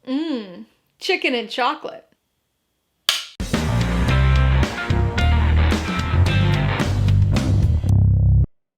Chicken and chocolate.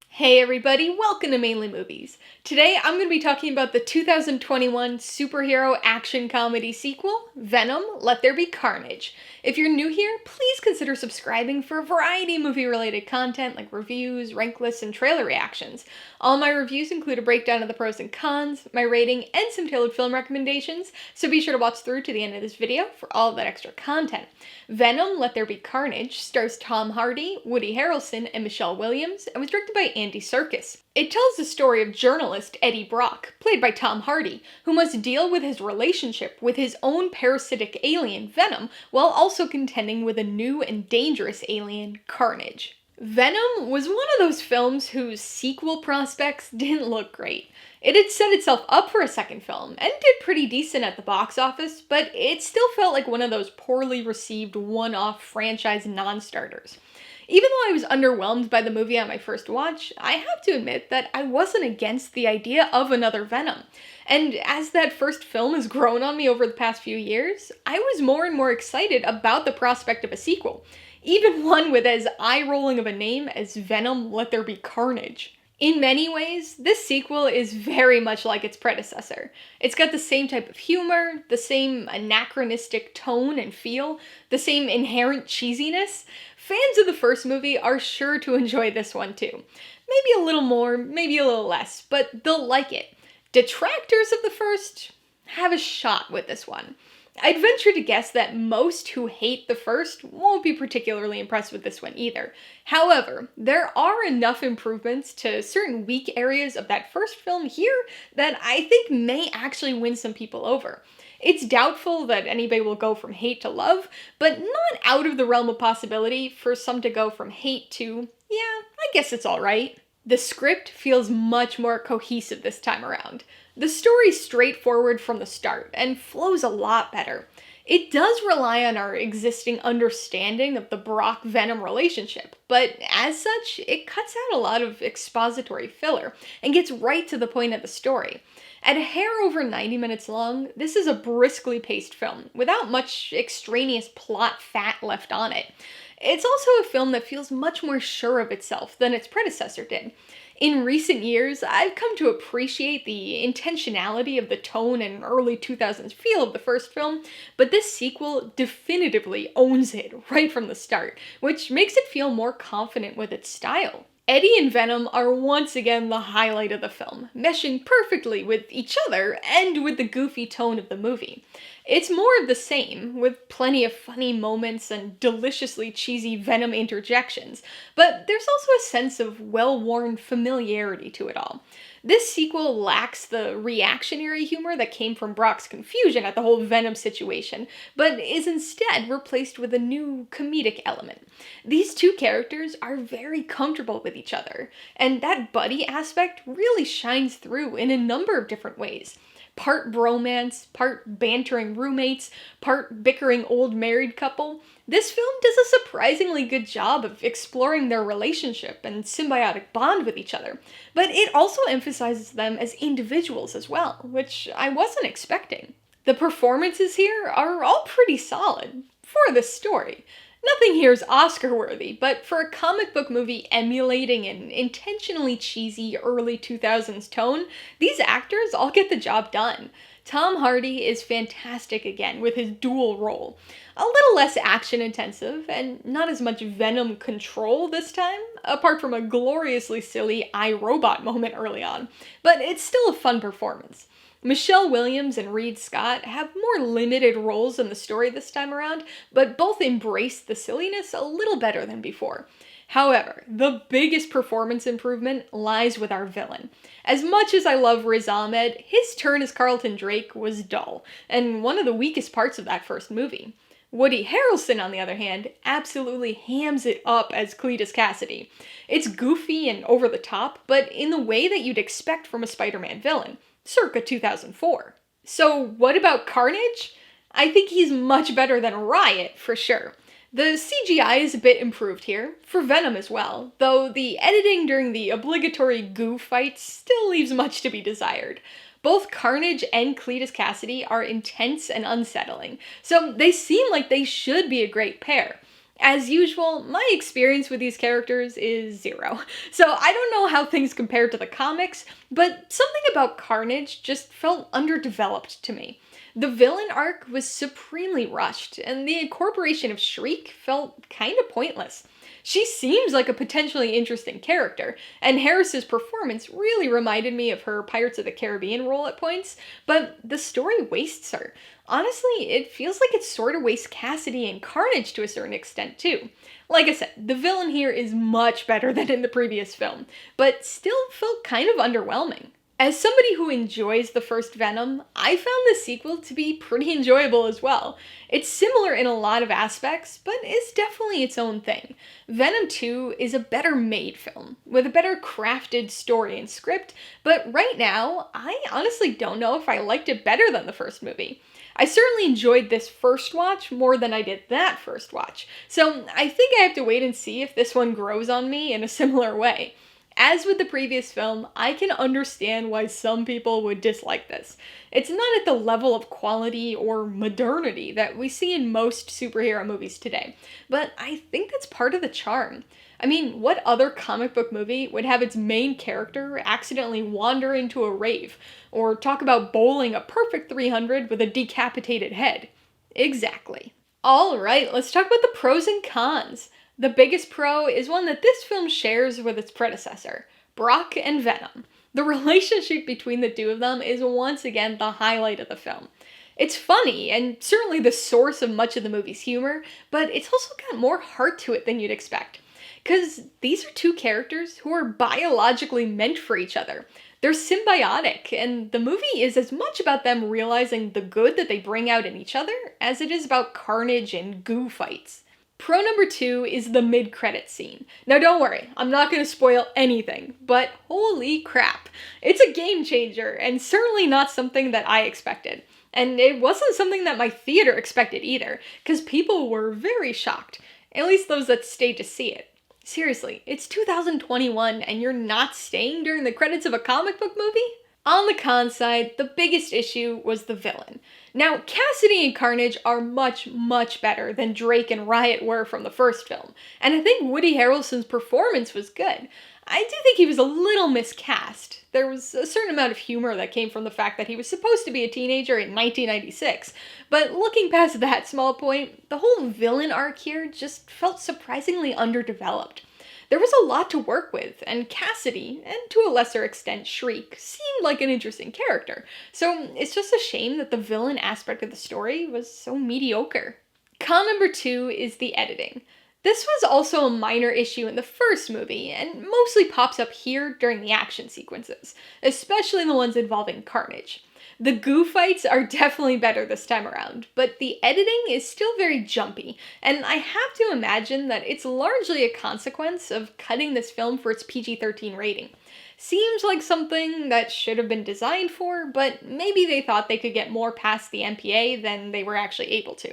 Hey everybody, welcome to Mainely Movies. Today I'm going to be talking about the 2021 superhero action comedy sequel, Venom, Let There Be Carnage. If you're new here, please consider subscribing for a variety of movie-related content like reviews, rank lists, and trailer reactions. All my reviews include a breakdown of the pros and cons, my rating, and some tailored film recommendations, so be sure to watch through to the end of this video for all of that extra content. Venom, Let There Be Carnage stars Tom Hardy, Woody Harrelson, and Michelle Williams, and was directed by Andy Serkis. It tells the story of journalist Eddie Brock, played by Tom Hardy, who must deal with his relationship with his own parasitic alien, Venom, while also contending with a new and dangerous alien, Carnage. Venom was one of those films whose sequel prospects didn't look great. It had set itself up for a second film, and did pretty decent at the box office, but it still felt like one of those poorly received one-off franchise non-starters. Even though I was underwhelmed by the movie on my first watch, I have to admit that I wasn't against the idea of another Venom. And as that first film has grown on me over the past few years, I was more and more excited about the prospect of a sequel. Even one with as eye-rolling of a name as Venom, Let There Be Carnage. In many ways, this sequel is very much like its predecessor. It's got the same type of humor, the same anachronistic tone and feel, the same inherent cheesiness. Fans of the first movie are sure to enjoy this one too. Maybe a little more, maybe a little less, but they'll like it. Detractors of the first have a shot with this one. I'd venture to guess that most who hate the first won't be particularly impressed with this one either. However, there are enough improvements to certain weak areas of that first film here that I think may actually win some people over. It's doubtful that anybody will go from hate to love, but not out of the realm of possibility for some to go from hate to, yeah, I guess it's alright. The script feels much more cohesive this time around. The story's straightforward from the start, and flows a lot better. It does rely on our existing understanding of the Brock-Venom relationship, but as such, it cuts out a lot of expository filler, and gets right to the point of the story. At a hair over 90 minutes long, this is a briskly paced film, without much extraneous plot fat left on it. It's also a film that feels much more sure of itself than its predecessor did. In recent years, I've come to appreciate the intentionality of the tone and early 2000s feel of the first film, but this sequel definitively owns it right from the start, which makes it feel more confident with its style. Eddie and Venom are once again the highlight of the film, meshing perfectly with each other and with the goofy tone of the movie. It's more of the same, with plenty of funny moments and deliciously cheesy Venom interjections, but there's also a sense of well-worn familiarity to it all. This sequel lacks the reactionary humor that came from Brock's confusion at the whole Venom situation, but is instead replaced with a new comedic element. These two characters are very comfortable with each other, and that buddy aspect really shines through in a number of different ways. Part bromance, part bantering roommates, part bickering old married couple. This film does a surprisingly good job of exploring their relationship and symbiotic bond with each other, but it also emphasizes them as individuals as well, which I wasn't expecting. The performances here are all pretty solid for this story. Nothing here is Oscar-worthy, but for a comic book movie emulating an intentionally cheesy early 2000s tone, these actors all get the job done. Tom Hardy is fantastic again with his dual role. A little less action-intensive, and not as much Venom control this time, apart from a gloriously silly iRobot moment early on, but it's still a fun performance. Michelle Williams and Reid Scott have more limited roles in the story this time around, but both embrace the silliness a little better than before. However, the biggest performance improvement lies with our villain. As much as I love Riz Ahmed, his turn as Carlton Drake was dull, and one of the weakest parts of that first movie. Woody Harrelson, on the other hand, absolutely hams it up as Cletus Cassidy. It's goofy and over the top, but in the way that you'd expect from a Spider-Man villain. Circa 2004. So what about Carnage? I think he's much better than Riot, for sure. The CGI is a bit improved here, for Venom as well, though the editing during the obligatory goo fights still leaves much to be desired. Both Carnage and Cletus Cassidy are intense and unsettling, so they seem like they should be a great pair. As usual, my experience with these characters is zero, so I don't know how things compare to the comics, but something about Carnage just felt underdeveloped to me. The villain arc was supremely rushed, and the incorporation of Shriek felt kinda pointless. She seems like a potentially interesting character, and Harris's performance really reminded me of her Pirates of the Caribbean role at points, but the story wastes her. Honestly, it feels like it sort of wastes Cassidy and Carnage to a certain extent too. Like I said, the villain here is much better than in the previous film, but still felt kind of underwhelming. As somebody who enjoys the first Venom, I found the sequel to be pretty enjoyable as well. It's similar in a lot of aspects, but is definitely its own thing. Venom 2 is a better made film, with a better crafted story and script, but right now, I honestly don't know if I liked it better than the first movie. I certainly enjoyed this first watch more than I did that first watch, so I think I have to wait and see if this one grows on me in a similar way. As with the previous film, I can understand why some people would dislike this. It's not at the level of quality or modernity that we see in most superhero movies today, but I think that's part of the charm. I mean, what other comic book movie would have its main character accidentally wander into a rave, or talk about bowling a perfect 300 with a decapitated head? Exactly. Alright, let's talk about the pros and cons. The biggest pro is one that this film shares with its predecessor, Brock and Venom. The relationship between the two of them is once again the highlight of the film. It's funny, and certainly the source of much of the movie's humor, but it's also got more heart to it than you'd expect. Because these are two characters who are biologically meant for each other. They're symbiotic, and the movie is as much about them realizing the good that they bring out in each other as it is about carnage and goo fights. Pro number 2 is the mid-credit scene. Now don't worry, I'm not going to spoil anything, but holy crap. It's a game changer, and certainly not something that I expected. And it wasn't something that my theater expected either, because people were very shocked. At least those that stayed to see it. Seriously, it's 2021 and you're not staying during the credits of a comic book movie? On the con side, the biggest issue was the villain. Now, Cassidy and Carnage are much, much better than Drake and Riot were from the first film, and I think Woody Harrelson's performance was good. I do think he was a little miscast. There was a certain amount of humor that came from the fact that he was supposed to be a teenager in 1996, but looking past that small point, the whole villain arc here just felt surprisingly underdeveloped. There was a lot to work with, and Cassidy, and to a lesser extent Shriek, seemed like an interesting character, so it's just a shame that the villain aspect of the story was so mediocre. Con number 2 is the editing. This was also a minor issue in the first movie, and mostly pops up here during the action sequences, especially the ones involving Carnage. The goo fights are definitely better this time around, but the editing is still very jumpy, and I have to imagine that it's largely a consequence of cutting this film for its PG-13 rating. Seems like something that should have been designed for, but maybe they thought they could get more past the MPA than they were actually able to.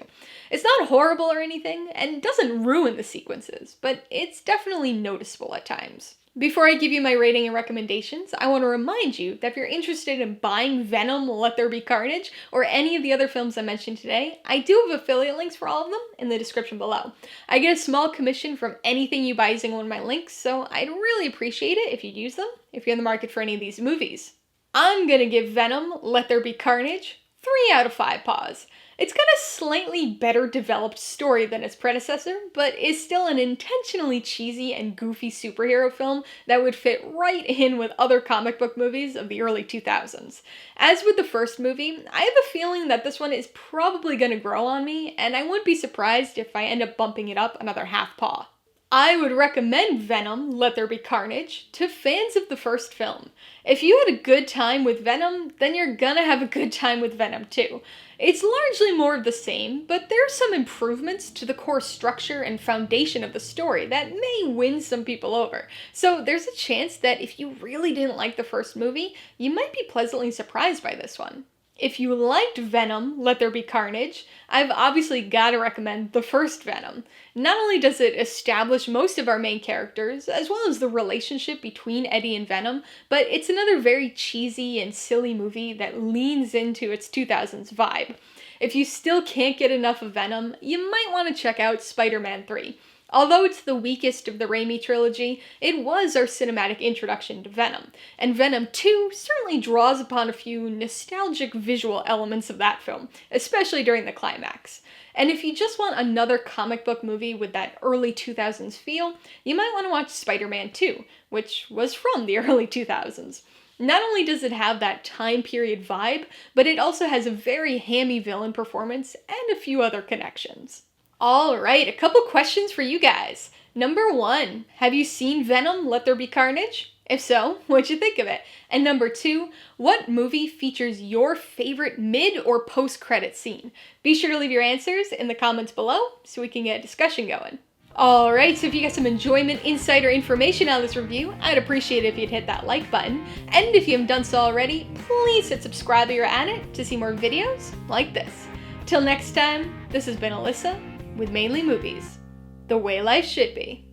It's not horrible or anything, and doesn't ruin the sequences, but it's definitely noticeable at times. Before I give you my rating and recommendations, I want to remind you that if you're interested in buying Venom, Let There Be Carnage, or any of the other films I mentioned today, I do have affiliate links for all of them in the description below. I get a small commission from anything you buy using one of my links, so I'd really appreciate it if you'd use them if you're in the market for any of these movies. I'm gonna give Venom, Let There Be Carnage 3 out of 5 paws. It's got a slightly better developed story than its predecessor, but is still an intentionally cheesy and goofy superhero film that would fit right in with other comic book movies of the early 2000s. As with the first movie, I have a feeling that this one is probably going to grow on me, and I wouldn't be surprised if I end up bumping it up another half paw. I would recommend Venom, Let There Be Carnage to fans of the first film. If you had a good time with Venom, then you're gonna have a good time with Venom too. It's largely more of the same, but there are some improvements to the core structure and foundation of the story that may win some people over. So there's a chance that if you really didn't like the first movie, you might be pleasantly surprised by this one. If you liked Venom, Let There Be Carnage, I've obviously gotta recommend the first Venom. Not only does it establish most of our main characters, as well as the relationship between Eddie and Venom, but it's another very cheesy and silly movie that leans into its 2000s vibe. If you still can't get enough of Venom, you might want to check out Spider-Man 3. Although it's the weakest of the Raimi trilogy, it was our cinematic introduction to Venom, and Venom 2 certainly draws upon a few nostalgic visual elements of that film, especially during the climax. And if you just want another comic book movie with that early 2000s feel, you might want to watch Spider-Man 2, which was from the early 2000s. Not only does it have that time period vibe, but it also has a very hammy villain performance and a few other connections. Alright, a couple questions for you guys. Number 1, have you seen Venom, Let There Be Carnage? If so, what'd you think of it? And number 2, what movie features your favorite mid or post-credit scene? Be sure to leave your answers in the comments below so we can get a discussion going. Alright, so if you got some enjoyment, insight, or information out of this review, I'd appreciate it if you'd hit that like button. And if you haven't done so already, please hit subscribe while you're at it to see more videos like this. Till next time, this has been Alyssa with Mainely Movies, the way life should be.